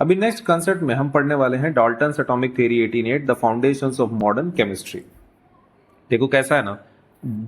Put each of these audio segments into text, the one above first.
अभी next concept में हम पढ़ने वाले हैं Dalton's atomic theory 1808 the foundations of modern chemistry. देखो कैसा है ना,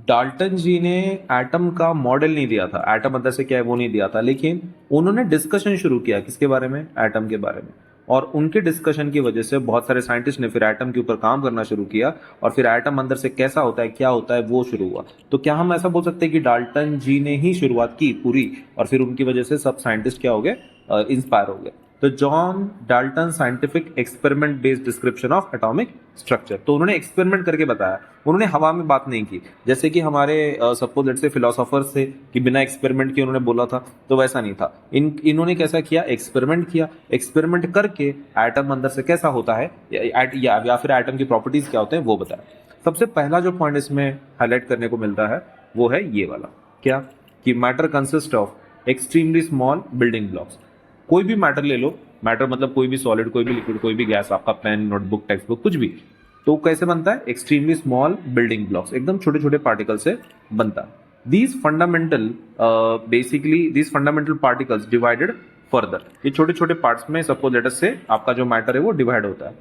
डाल्टन जी ने एटम का मॉडल नहीं दिया था, एटम अंदर से क्या है वो नहीं दिया था, लेकिन उन्होंने डिस्कशन शुरू किया किसके बारे में, एटम के बारे में। और उनके डिस्कशन की वजह से बहुत सारे साइंटिस्ट ने फिर एटम के ऊपर काम करना शुरू किया और फिर एटम अंदर से कैसा होता है क्या होता है वो शुरू हुआ। तो क्या हम ऐसा बोल सकते हैं कि डाल्टन जी ने ही शुरुआत की पूरी और फिर उनकी वजह से सब साइंटिस्ट क्या हो गए, इंस्पायर हो गए। तो John Dalton scientific experiment based description of atomic structure, तो उन्होंने एक्सपेरिमेंट करके बताया, उन्होंने हवा में बात नहीं की जैसे कि हमारे सपोज लेट्स से फिलोसोफर्स थे कि बिना एक्सपेरिमेंट के उन्होंने बोला था, तो वैसा नहीं था। इन्होंने कैसा किया, एक्सपेरिमेंट किया, एक्सपेरिमेंट करके एटम अंदर से कैसा होता है या फिर एटम की प्रॉपर्टीज क्या होते हैं वो बताया। सबसे पहला जो पॉइंट इसमें हाईलाइट करने को मिलता है वो है ये वाला, क्या कि matter consist of extremely small building blocks. कोई भी मैटर ले लो, मैटर मतलब कोई भी सॉलिड, कोई भी लिक्विड, कोई भी गैस, आपका पेन, नोटबुक, टेक्स्ट बुक, कुछ भी, तो कैसे बनता है, एक्सट्रीमली स्मॉल बिल्डिंग ब्लॉक्स, एकदम छोटे छोटे पार्टिकल से बनता है। These fundamental these fundamental particles divided further, ये छोटे छोटे पार्ट्स में सपोज लेट अस से आपका जो मैटर है वो डिवाइड होता है।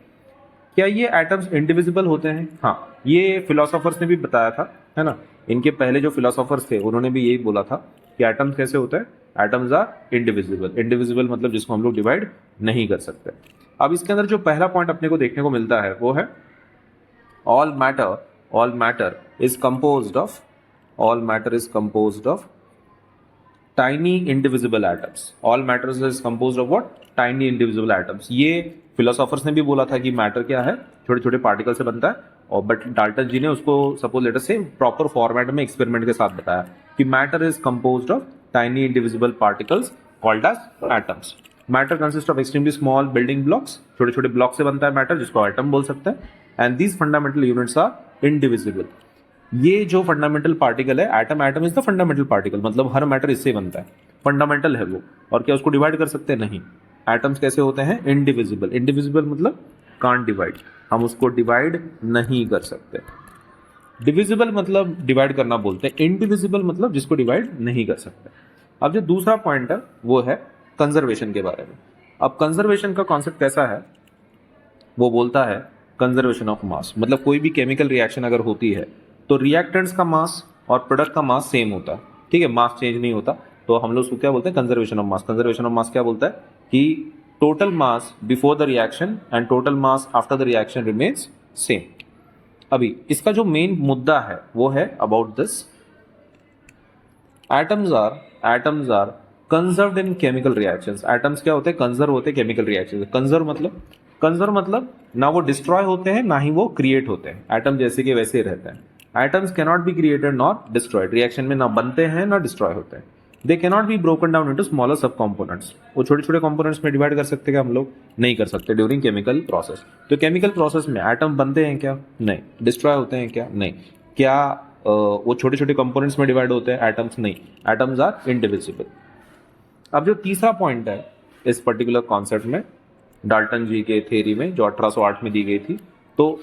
क्या ये एटम्स इंडिविजिबल होते हैं? हाँ, ये फिलोसोफर्स ने भी बताया था, है ना। इनके पहले जो फिलोसोफर्स थे उन्होंने भी यही बोला था कि एटम्स कैसे होते हैं, एटम्स आर इंडिविजिबल। इंडिविजिबल मतलब जिसको हम लोग डिवाइड नहीं कर सकते। अब इसके अंदर जो पहला पॉइंट अपने को देखने को मिलता है वो है all matter is composed of tiny indivisible atoms. All matters is composed of what, tiny indivisible atoms. ये फिलोसोफर्स ने भी बोला था कि मैटर क्या है, छोटे छोटे पार्टिकल से बनता है, और बट डाल्टन जी ने उसको सपोज लेटर से प्रॉपर फॉर्मेट में एक्सपेरिमेंट के साथ बताया कि matter is composed of tiny indivisible particles called as atoms. Matter consist of extremely small building blocks, छोटे छोटे ब्लॉक से बनता है मैटर, जिसको एटम बोल सकते हैं। And these fundamental units are indivisible. ये जो फंडामेंटल पार्टिकल है, atom is the fundamental particle, मतलब हर मैटर इससे बनता है, फंडामेंटल है वो। और क्या उसको डिवाइड कर सकते हैं? नहीं। एटम्स कैसे होते हैं, इंडिविजिबल। इंडिविजिबल मतलब कांट डिवाइड, हम उसको डिवाइड नहीं कर सकते। डिविजिबल मतलब डिवाइड करना बोलते हैं, इंडिविजिबल मतलब जिसको डिवाइड नहीं कर सकते। अब जो दूसरा पॉइंट है वो है कंजर्वेशन के बारे में। अब कंजर्वेशन का कॉन्सेप्ट कैसा है, वो बोलता है कंजर्वेशन ऑफ मास, मतलब कोई भी केमिकल रिएक्शन अगर होती है तो रिएक्टेंट्स का मास और प्रोडक्ट का मास सेम होता है, ठीक है, मास चेंज नहीं होता। तो हम लोग उसको क्या बोलते हैं, conservation of mass. Conservation of mass क्या बोलता है कि total mass before the reaction and total mass after the reaction remains same. अभी इसका जो मेन मुद्दा है वो है about this, atoms are conserved in chemical reactions. Atoms क्या होते हैं, कंजर्व होते हैं केमिकल रिएक्शंस। कंजर्व मतलब ना वो डिस्ट्रॉय होते हैं ना ही वो क्रिएट होते हैं, एटम जैसे के वैसे रहते हैं। Atoms can not be created not destroyed, reaction में ना बनते हैं ना डिस्ट्रॉय होते हैं। They can not be broken down into smaller सब कंपोनेंट्स, वो छोटे छोटे कंपोनेंट्स में डिवाइड कर सकते हैं हम लोग, नहीं कर सकते ड्यूरिंग केमिकल प्रोसेस। तो केमिकल प्रोसेस में एटम बनते हैं क्या? नहीं। डिस्ट्रॉय होते हैं क्या? नहीं। क्या वो छोटे छोटे कंपोनेंट्स में डिवाइड होते हैं एटम्स? नहीं। Atoms are indivisible. अब जो तीसरा पॉइंट है इस पर्टिकुलर कॉन्सेप्ट में, डाल्टन जी के थ्योरी में जो 1808 में दी गई थी, तो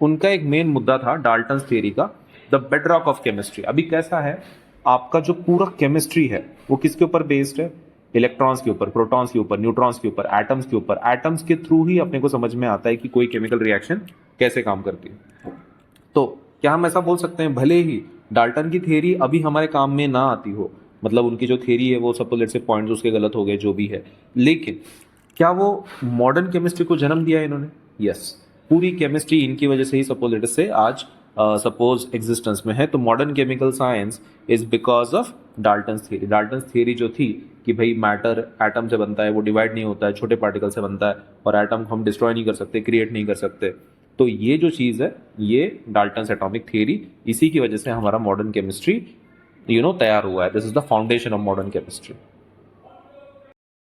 उनका एक मेन मुद्दा था डाल्टन्स थ्योरी का, द बेडरॉक ऑफ केमिस्ट्री। अभी कैसा है, आपका जो पूरा केमिस्ट्री है वो किसके ऊपर बेस्ड है, इलेक्ट्रॉन्स के ऊपर, प्रोटॉन्स के ऊपर, न्यूट्रॉन्स के ऊपर, एटम्स के ऊपर। एटम्स के थ्रू ही अपने को समझ में आता है कि कोई केमिकल रिएक्शन कैसे काम करती है। तो क्या हम ऐसा बोल सकते हैं, भले ही डाल्टन की थ्योरी अभी हमारे काम में ना आती हो, मतलब उनकी जो थ्योरी है वो सपोज लेट्स से पॉइंट्स उसके गलत हो गए जो भी है, लेकिन क्या वो मॉडर्न केमिस्ट्री को जन्म दिया इन्होंने? यस। पूरी केमिस्ट्री इनकी वजह से ही सपोज लेट्स से आज सपोज एग्जिस्टेंस में है। तो modern chemical science is because of Dalton's theory. Dalton's theory जो थी कि भाई मैटर एटम से बनता है, वो डिवाइड नहीं होता है, छोटे पार्टिकल से बनता है, और एटम को हम डिस्ट्रॉय नहीं कर सकते, क्रिएट नहीं कर सकते। तो ये जो चीज़ है ये डाल्टन्स एटॉमिक थ्योरी, इसी की वजह से हमारा मॉडर्न केमिस्ट्री तैयार हुआ है। This is the foundation of modern chemistry.